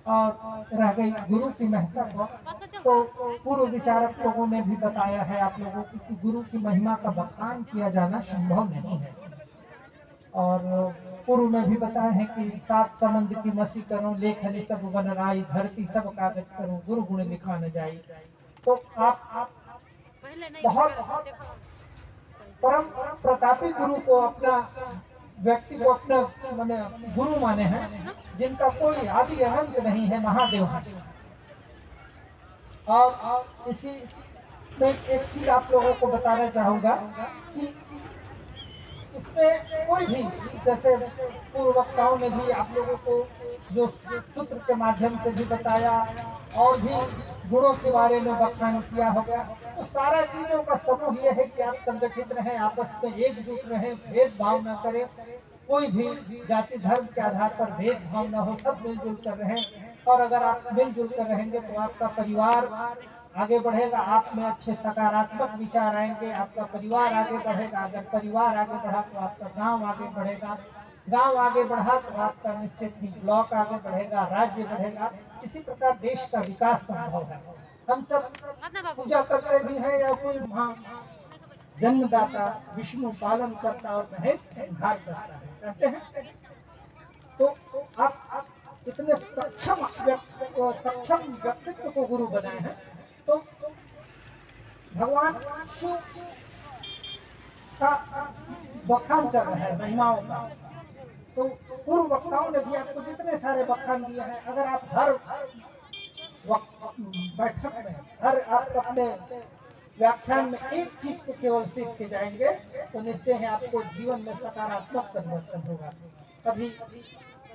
और रह गई गुरु की महत्व, तो पूर्व विचारक लोगों ने भी बताया है आप लोगों को कि गुरु की महिमा का बखान किया जाना संभव नहीं है। और पूर्व में भी बताया है कि 7 समंद की मसी करो, लेखनी सब बनराई, धरती सब कागज करो, गुरु गुण लिखा न जाई। तो आप बहुत परम प्रतापी गुरु को अपना व्यक्ति को अपना माने गुरु माने हैं, जिनका कोई आदि अनंत नहीं है, महादेव है। और इसी में एक चीज आप लोगों को बताना चाहूंगा कि इसमें कोई भी, जैसे पूर्व वक्ताओं ने भी आप लोगों को जो सूत्र के माध्यम से भी बताया और भी गुणों के बारे में बखान किया होगा, तो सारा चीजों का समूह यह है कि आप संगठित रहें, आपस में एकजुट रहें, भेदभाव न करें, कोई भी जाति धर्म के आधार पर भेदभाव न हो, सब मिलजुल कर रहें। और अगर आप मिलजुल कर रहेंगे तो आपका परिवार आगे बढ़ेगा, आप में अच्छे सकारात्मक विचार आएंगे, आपका परिवार आगे बढ़ेगा। अगर परिवार आगे बढ़ा तो आपका गांव आगे बढ़ेगा, गांव आगे बढ़ा तो आपका निश्चित ही ब्लॉक आगे बढ़ेगा, राज्य बढ़ेगा। इसी प्रकार देश का विकास संभव है। हम सब पूजा करते भी हैं या कोई जन्मदाता विष्णु पालन करता और महेश संहार करता है, कहते हैं। तो आप इतने सक्षम व्यक्तित्व को गुरु बनाए हैं, तो भगवान शिव का बखान चल रहा है, महिमाओं का। तो पूर्व वक्ताओं ने भी आपको जितने सारे बखान दिए हैं, अगर आप हर बैठक में, हर आप अपने व्याख्यान में एक चीज को केवल सीख के जाएंगे तो निश्चय है आपको जीवन में सकारात्मक परिवर्तन होगा। अभी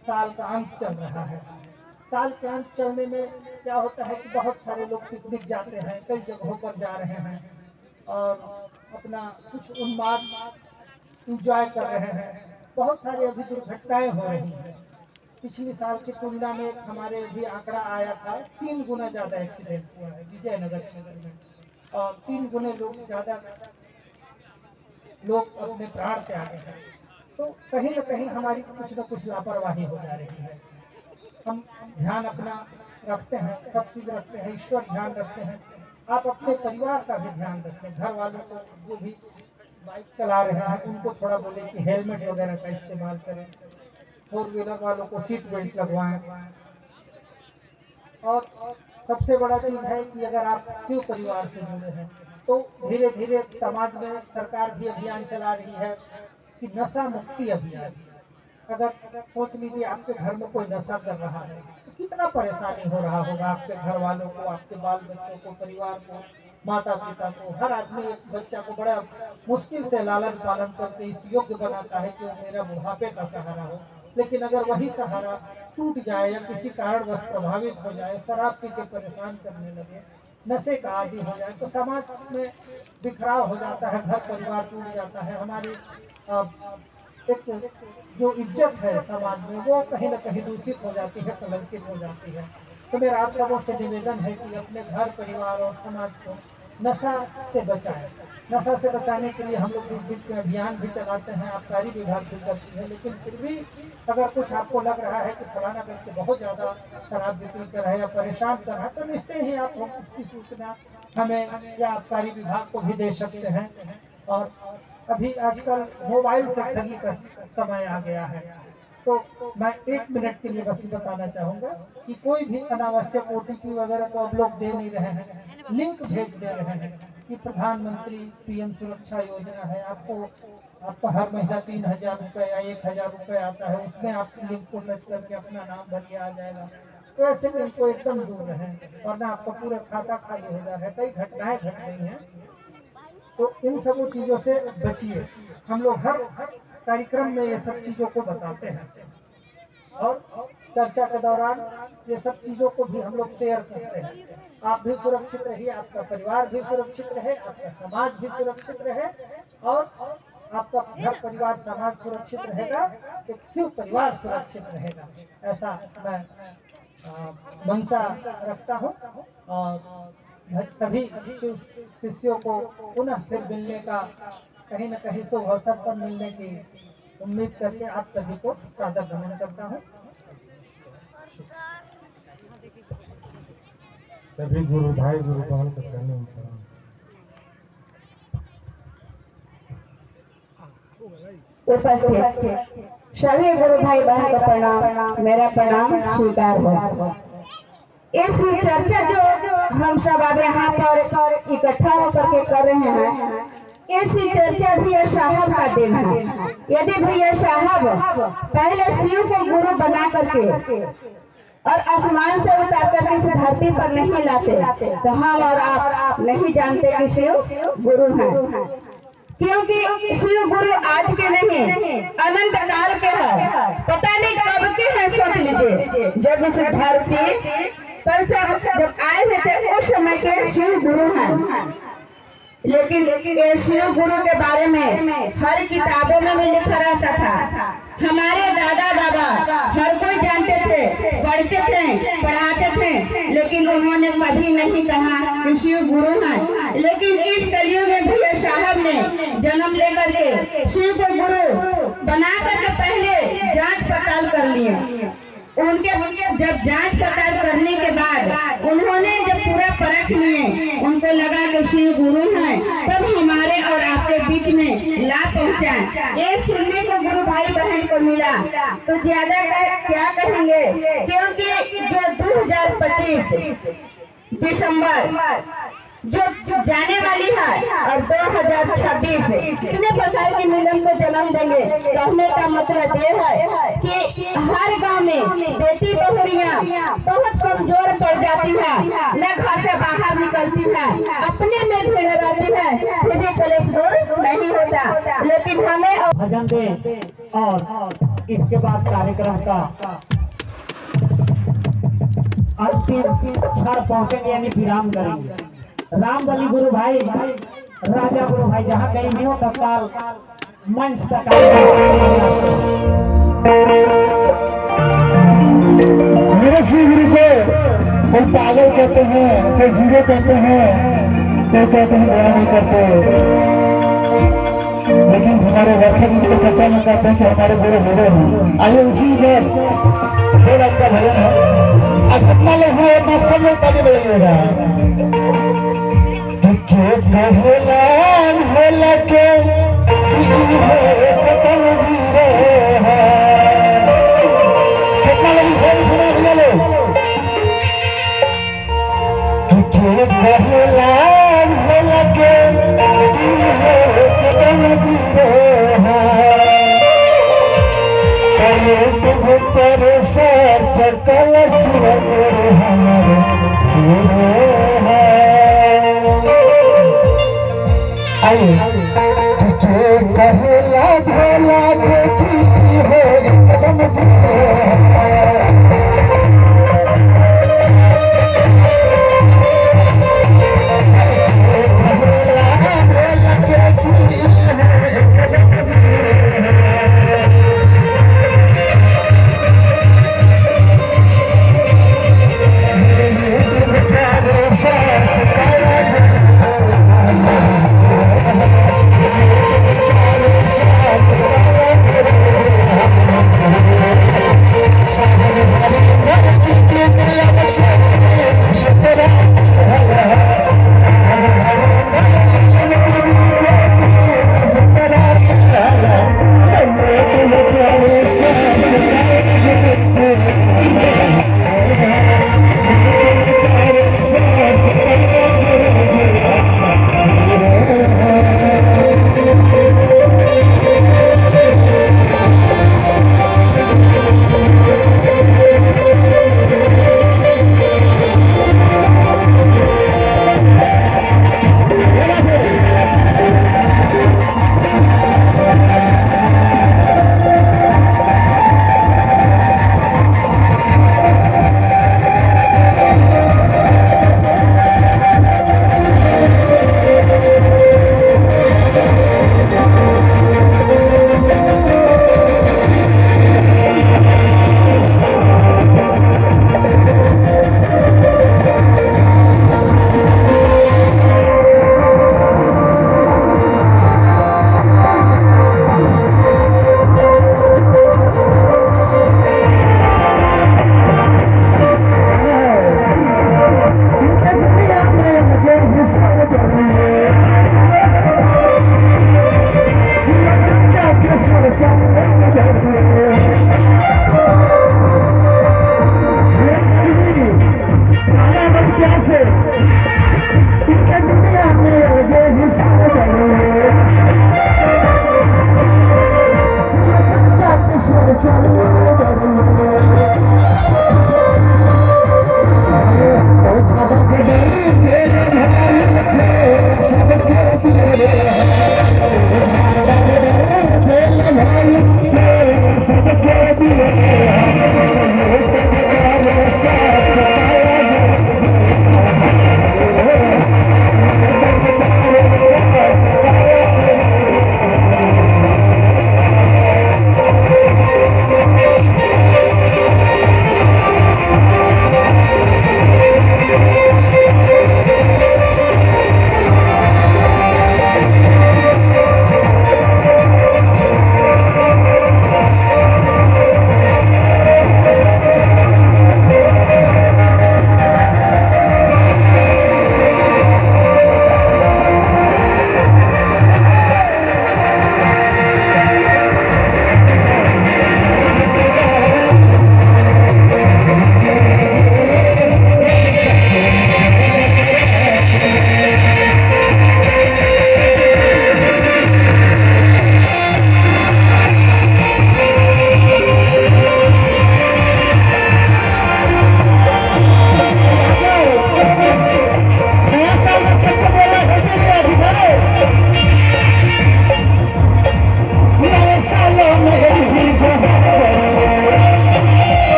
साल का अंत चल रहा है, साल के अंत चलने में क्या होता है कि बहुत सारे लोग पिकनिक जाते हैं, कई जगहों पर जा रहे हैं और अपना कुछ उन्माद इंजॉय कर रहे हैं। बहुत सारी अभी दुर्घटनाएं हो रही हैं। पिछले साल की तुलना में हमारे भी आंकड़ा आया था 3 गुना ज़्यादा एक्सीडेंट हुआ है विजयनगर क्षेत्र में, और 3 गुने लोग अपने प्राण त्यागे हैं। तो कहीं न कहीं हमारी कुछ न कुछ लापरवाही हो जा रही है। हम ध्यान अपना रखते हैं, सब चीज़ रखते हैं, ईश्वर ध्यान रखते हैं, आप अपने परिवार का भी ध्यान रखें। घर वालों को जो भी बाइक चला रहे हैं उनको थोड़ा बोले कि हेलमेट वगैरह का इस्तेमाल करें, 4 व्हीलर वालों को सीट बेल्ट लगवाएं। और सबसे बड़ा चीज़ है कि अगर आप शिव परिवार से जुड़े हैं तो धीरे धीरे समाज में सरकार भी अभियान चला रही है कि नशा मुक्ति अभियान। अगर सोच लीजिए आपके घर में कोई नशा कर रहा है तो कितना परेशानी हो रहा होगा आपके घर वालों को, आपके बाल बच्चों को, परिवार को, माता पिता को। हर आदमी एक बच्चा को बड़ा मुश्किल से लालन पालन करके इस योग्य बनाता है कि वो मेरा बुढ़ापे का सहारा हो। लेकिन अगर वही सहारा टूट जाए या किसी कारणवश प्रभावित हो जाए, शराब पी के परेशान करने लगे, नशे का आदी हो जाए, तो समाज में बिखराव हो जाता है, घर परिवार टूट जाता है। हमारी एक जो इज्जत है समाज में वो कहीं न कहीं दूषित हो जाती है, कलंकित हो जाती है। तो मेरा आप लोगों से निवेदन है कि अपने घर परिवार और समाज को नशा से बचाएं। नशा से बचाने के लिए हम लोग बीच में अभियान भी चलाते हैं, आबकारी विभाग भी करती है। लेकिन फिर भी अगर कुछ आपको लग रहा है कि फलाना व्यक्ति बहुत ज़्यादा शराब बिक्री कर रहा है या परेशान कर रहा है, तो निश्चय ही आप उसकी सूचना हमें या आबकारी विभाग को भी दे सकते हैं। और अभी आजकल मोबाइल से ठगी का समय आ गया है, तो मैं 1 मिनट के लिए बस बताना चाहूँगा कि कोई भी अनावश्यक OTP वगैरह तो अब लोग दे नहीं रहे हैं, लिंक भेज दे रहे हैं कि प्रधानमंत्री PM सुरक्षा योजना है, आपका हर महीना 3000 रुपये या 1000 रुपये आता है, उसमें आप लिंक को टच करके अपना नाम भरिए आ जाएगा। तो ऐसे लिंक को एकदम दूर रहें, वरना आपका पूरा खाता खाली हो जाए। कई घटनाएं घट रही हैं, तो इन सब चीज़ों से बचिए। हम लोग हर कार्यक्रम में ये सब चीज़ों को बताते हैं और चर्चा के दौरान ये सब चीज़ों को भी हम लोग शेयर करते हैं। आप भी सुरक्षित रहिए, आपका परिवार भी सुरक्षित रहे, आपका समाज भी सुरक्षित रहे और आपका घर परिवार समाज सुरक्षित रहेगा, एक शिव परिवार सुरक्षित रहेगा। ऐसा मैं मंशा रखता हूँ और सभी शिव शिष्यों को पुनः फिर मिलने का, कहीं न कहीं शुभ अवसर पर मिलने की उम्मीद करके आप सभी को सादर नमन करता हूँ। सभी गुरु भाई गुरु बहन को प्रणाम। उपस्थित सभी गुरु भाई बहन को प्रणाम, मेरा प्रणाम स्वीकार हो। इस चर्चा जो हम सब अब यहाँ पर इकट्ठा होकर के कर रहे हैं, इस चर्चा भैया साहब का दिन है। यदि भैया साहब पहले शिव को गुरु बना करके और आसमान से उतार करके इस धरती पर नहीं लाते तो हम और आप नहीं जानते कि शिव गुरु हैं। क्योंकि शिव गुरु आज के नहीं, अनंत काल के हैं, पता नहीं कब के हैं। सोच लीजिए, जब इस धरती पर जब आए हुए थे उस समय के शिव गुरु हैं। लेकिन ये शिव गुरु के बारे में हर किताबों में भी लिखा रहता था। हमारे दादा बाबा हर कोई जानते थे, पढ़ते थे, पढ़ाते थे, लेकिन उन्होंने कभी नहीं कहा कि शिव गुरु हैं। लेकिन इस कलयुग में भैया साहब ने जन्म लेकर के शिव को गुरु बना करके पहले जांच पड़ताल कर लिए। उनके जब जांच पड़ताल करने के बाद उन्होंने जब पूरा परख लिए, उनको लगा कि शिव गुरु हैं, तब हमारे और आपके बीच में लाभ पहुंचा। एक सुनने को गुरु भाई बहन को मिला तो ज्यादा क्या कहेंगे, क्योंकि जो 2025 दिसंबर जो जाने वाली है और 2026 कितने प्रकार के मिलन को जन्म देंगे। कहने का मतलब ये है कि हर गांव में बेटी बहुरियां बहुत कमजोर पड़ जाती है, न खासा बाहर निकलती है, अपने में भीड़ रहती है, फिर भी कलेश दूर नहीं होता। लेकिन हमें भजन दें और इसके बाद कार्यक्रम का अंतिम क्षण पहुंचेंगे यानी विराम करेंगे। राम बलि गुरु भाई, राजा गुरु भाई जहाँ कहीं भी हो तत्काल मंच तक मेरे श्री गुरु को कोई पागल कहते हैं, कोई जीरो कहते हैं, कोई कहते हैं दया नहीं करते, लेकिन हमारे व्याख्या की चर्चा में कहते हैं कि हमारे गुरु हीरो हैं। आइए उसी पर दो लाख का भजन है, अब जितना लोग हैं उतना सब लोग ताली बजाइएगा। भोला के कितना लोग बोल सुना भैया लोग भोला के सर चकल हमारे कहला भोला देखी हो एकदम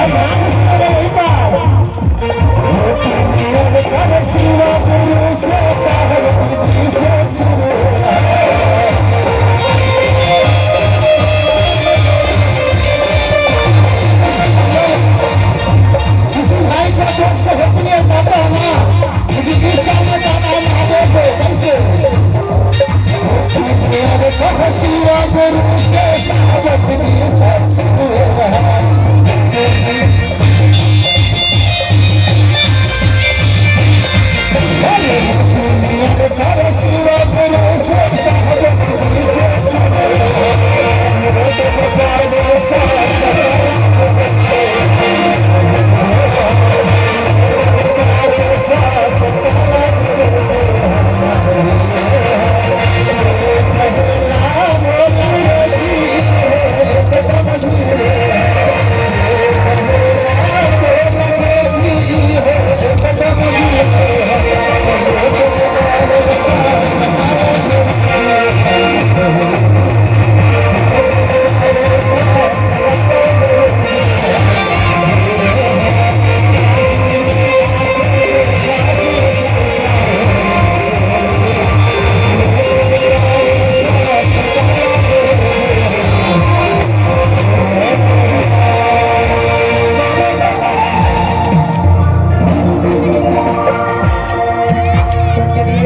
भगवान